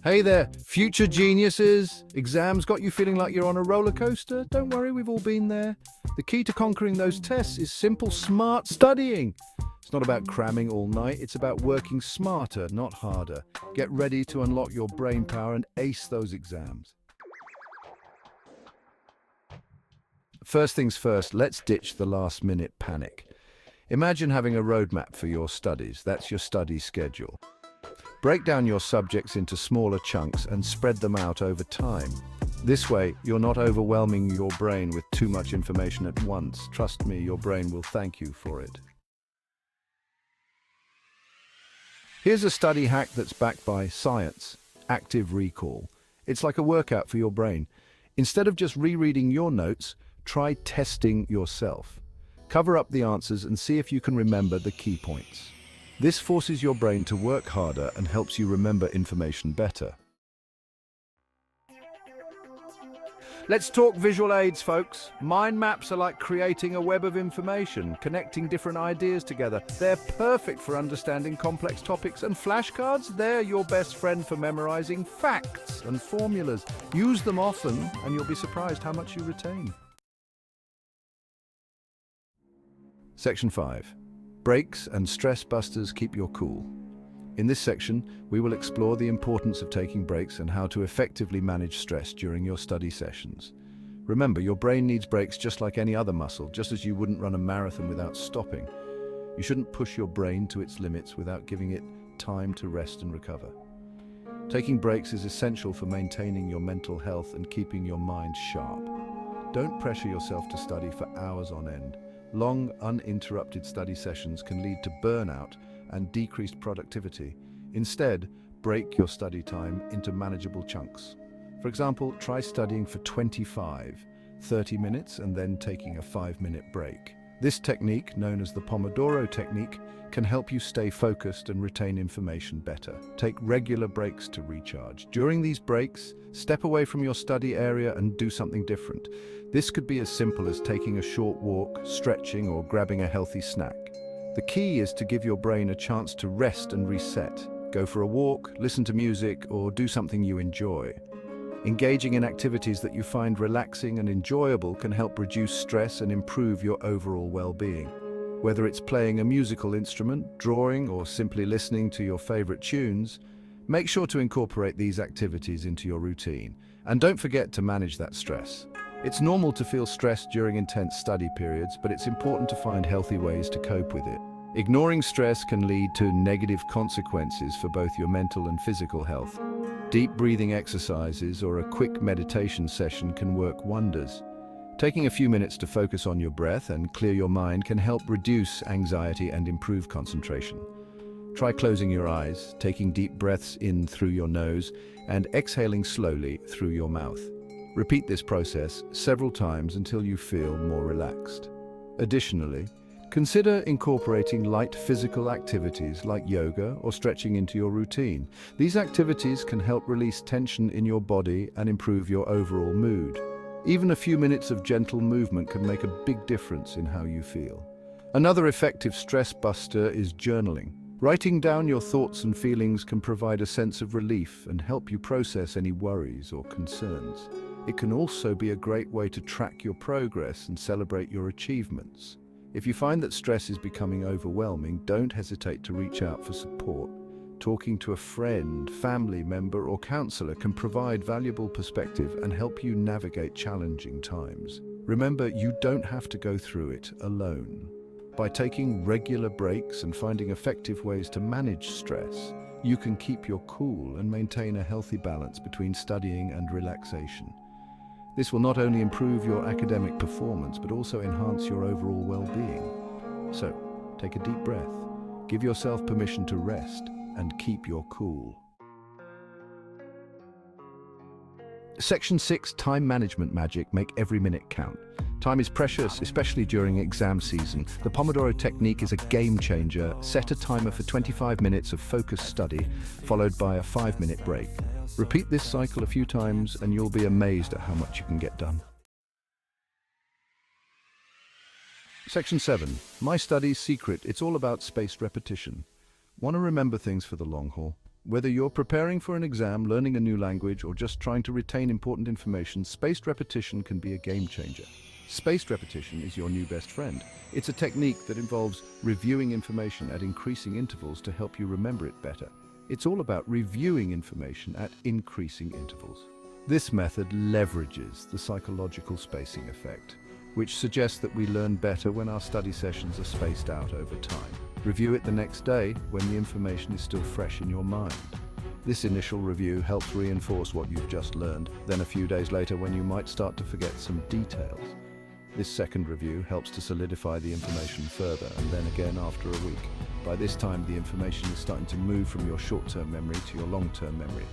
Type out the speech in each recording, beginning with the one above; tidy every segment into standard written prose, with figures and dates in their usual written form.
Hey there, future geniuses. Exams got you feeling like you're on a roller coaster? Don't worry, we've all been there. The key to conquering those tests is simple, smart studying. It's not about cramming all night, it's about working smarter, not harder. Get ready to unlock your brain power and ace those exams. First things first, let's ditch the last-minute panic. Imagine having a roadmap for your studies. That's your study schedule. Break down your subjects into smaller chunks and spread them out over time. This way, you're not overwhelming your brain with too much information at once. Trust me, your brain will thank you for it. Here's a study hack that's backed by science: active recall. It's like a workout for your brain. Instead of just rereading your notes, try testing yourself. Cover up the answers and see if you can remember the key points. This forces your brain to work harder and helps you remember information better. Let's talk visual aids, folks. Mind maps are like creating a web of information, connecting different ideas together. They're perfect for understanding complex topics, and flashcards, they're your best friend for memorizing facts and formulas. Use them often, and you'll be surprised how much you retain. Section 5. Breaks and stress busters keep your cool. In this section, we will explore the importance of taking breaks and how to effectively manage stress during your study sessions. Remember, your brain needs breaks just like any other muscle, just as you wouldn't run a marathon without stopping. You shouldn't push your brain to its limits without giving it time to rest and recover. Taking breaks is essential for maintaining your mental health and keeping your mind sharp. Don't pressure yourself to study for hours on end. Long, uninterrupted study sessions can lead to burnout and decreased productivity. Instead, break your study time into manageable chunks. For example, try studying for 30 minutes and then taking a 5-minute break. This technique, known as the Pomodoro technique, can help you stay focused and retain information better. Take regular breaks to recharge. During these breaks, step away from your study area and do something different. This could be as simple as taking a short walk, stretching, or grabbing a healthy snack. The key is to give your brain a chance to rest and reset. Go for a walk, listen to music, or do something you enjoy. Engaging in activities that you find relaxing and enjoyable can help reduce stress and improve your overall well-being. Whether it's playing a musical instrument, drawing, or simply listening to your favorite tunes, make sure to incorporate these activities into your routine. And don't forget to manage that stress. It's normal to feel stressed during intense study periods, but it's important to find healthy ways to cope with it. Ignoring stress can lead to negative consequences for both your mental and physical health. Deep breathing exercises or a quick meditation session can work wonders. Taking a few minutes to focus on your breath and clear your mind can help reduce anxiety and improve concentration. Try closing your eyes, taking deep breaths in through your nose, and exhaling slowly through your mouth. Repeat this process several times until you feel more relaxed. Additionally, consider incorporating light physical activities like yoga or stretching into your routine. These activities can help release tension in your body and improve your overall mood. Even a few minutes of gentle movement can make a big difference in how you feel. Another effective stress buster is journaling. Writing down your thoughts and feelings can provide a sense of relief and help you process any worries or concerns. It can also be a great way to track your progress and celebrate your achievements. If you find that stress is becoming overwhelming, don't hesitate to reach out for support. Talking to a friend, family member, or counselor can provide valuable perspective and help you navigate challenging times. Remember, you don't have to go through it alone. By taking regular breaks and finding effective ways to manage stress, you can keep your cool and maintain a healthy balance between studying and relaxation. This will not only improve your academic performance, but also enhance your overall well-being. So, take a deep breath, give yourself permission to rest, and keep your cool. Section 6, Time Management Magic. Make every minute count. Time is precious, especially during exam season. The Pomodoro technique is a game changer. Set a timer for 25 minutes of focused study, followed by a 5-minute break. Repeat this cycle a few times and you'll be amazed at how much you can get done. Section 7, My Study's Secret. It's all about spaced repetition. Want to remember things for the long haul? Whether you're preparing for an exam, learning a new language, or just trying to retain important information, spaced repetition can be a game changer. Spaced repetition is your new best friend. It's a technique that involves reviewing information at increasing intervals to help you remember it better. It's all about reviewing information at increasing intervals. This method leverages the psychological spacing effect, which suggests that we learn better when our study sessions are spaced out over time. Review it the next day when the information is still fresh in your mind. This initial review helps reinforce what you've just learned, then a few days later when you might start to forget some details. This second review helps to solidify the information further, and then again after a week. By this time, the information is starting to move from your short-term memory to your long-term memory.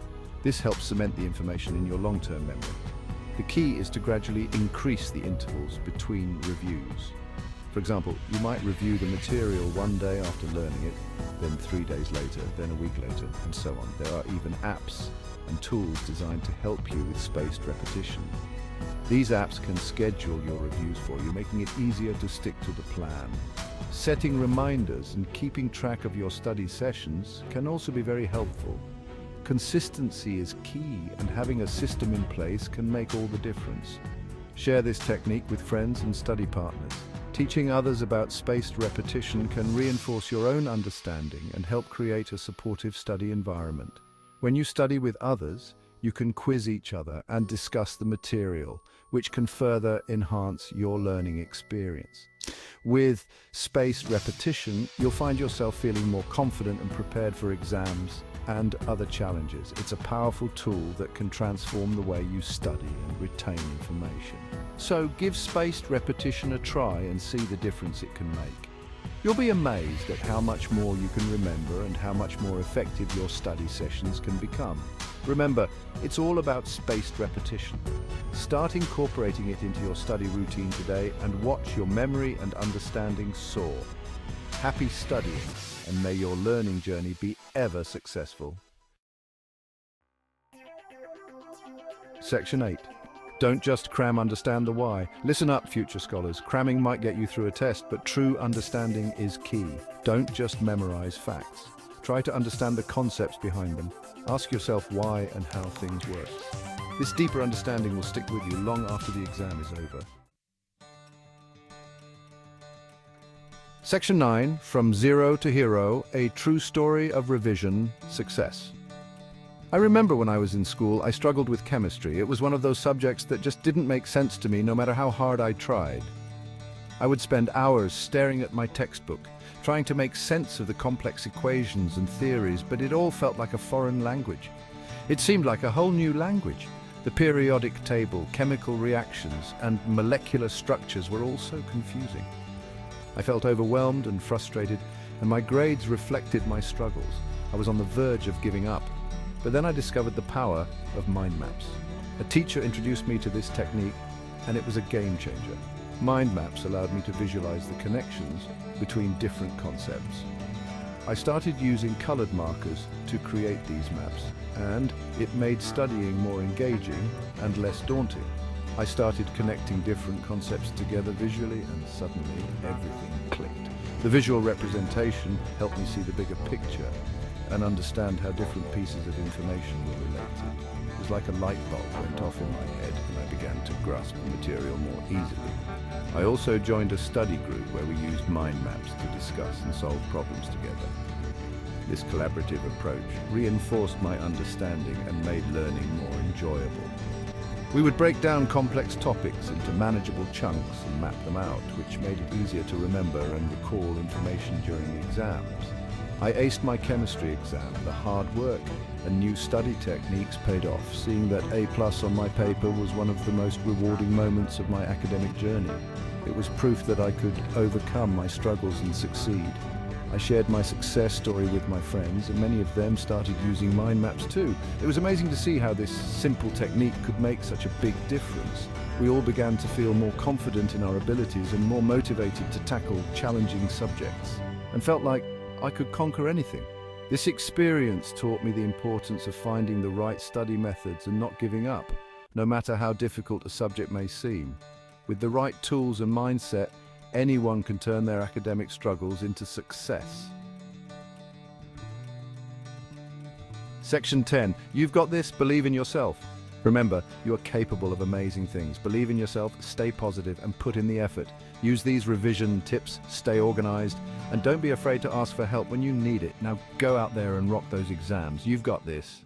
This helps cement the information in your long-term memory. The key is to gradually increase the intervals between reviews. For example, you might review the material one day after learning it, then 3 days later, then a week later, and so on. There are even apps and tools designed to help you with spaced repetition. These apps can schedule your reviews for you, making it easier to stick to the plan. Setting reminders and keeping track of your study sessions can also be very helpful. Consistency is key, and having a system in place can make all the difference. Share this technique with friends and study partners. Teaching others about spaced repetition can reinforce your own understanding and help create a supportive study environment. When you study with others, you can quiz each other and discuss the material, which can further enhance your learning experience. With spaced repetition, you'll find yourself feeling more confident and prepared for exams and other challenges. It's a powerful tool that can transform the way you study and retain information. So give spaced repetition a try and see the difference it can make. You'll be amazed at how much more you can remember and how much more effective your study sessions can become. Remember, it's all about spaced repetition. Start incorporating it into your study routine today and watch your memory and understanding soar. Happy studying, and may your learning journey be ever successful. Section 8. Don't just cram, understand the why. Listen up, future scholars. Cramming might get you through a test, but true understanding is key. Don't just memorize facts. Try to understand the concepts behind them. Ask yourself why and how things work. This deeper understanding will stick with you long after the exam is over. Section 9, From Zero to Hero, a true story of revision success. I remember when I was in school, I struggled with chemistry. It was one of those subjects that just didn't make sense to me no matter how hard I tried. I would spend hours staring at my textbook, trying to make sense of the complex equations and theories, but it all felt like a foreign language. It seemed like a whole new language. The periodic table, chemical reactions, and molecular structures were all so confusing. I felt overwhelmed and frustrated, and my grades reflected my struggles. I was on the verge of giving up. But then I discovered the power of mind maps. A teacher introduced me to this technique, and it was a game changer. Mind maps allowed me to visualize the connections between different concepts. I started using colored markers to create these maps, and it made studying more engaging and less daunting. I started connecting different concepts together visually, and suddenly everything clicked. The visual representation helped me see the bigger picture and understand how different pieces of information were related. It was like a light bulb went off in my head, and I began to grasp the material more easily. I also joined a study group where we used mind maps to discuss and solve problems together. This collaborative approach reinforced my understanding and made learning more enjoyable. We would break down complex topics into manageable chunks and map them out, which made it easier to remember and recall information during the exams. I aced my chemistry exam. The hard work and new study techniques paid off. Seeing that A+ on my paper was one of the most rewarding moments of my academic journey. It was proof that I could overcome my struggles and succeed. I shared my success story with my friends, and many of them started using mind maps too. It was amazing to see how this simple technique could make such a big difference. We all began to feel more confident in our abilities and more motivated to tackle challenging subjects, and felt like I could conquer anything. This experience taught me the importance of finding the right study methods and not giving up, no matter how difficult a subject may seem. With the right tools and mindset, anyone can turn their academic struggles into success. Section 10. You've got this. Believe in yourself. Remember, you are capable of amazing things. Believe in yourself, stay positive, and put in the effort. Use these revision tips, stay organized, and don't be afraid to ask for help when you need it. Now go out there and rock those exams. You've got this.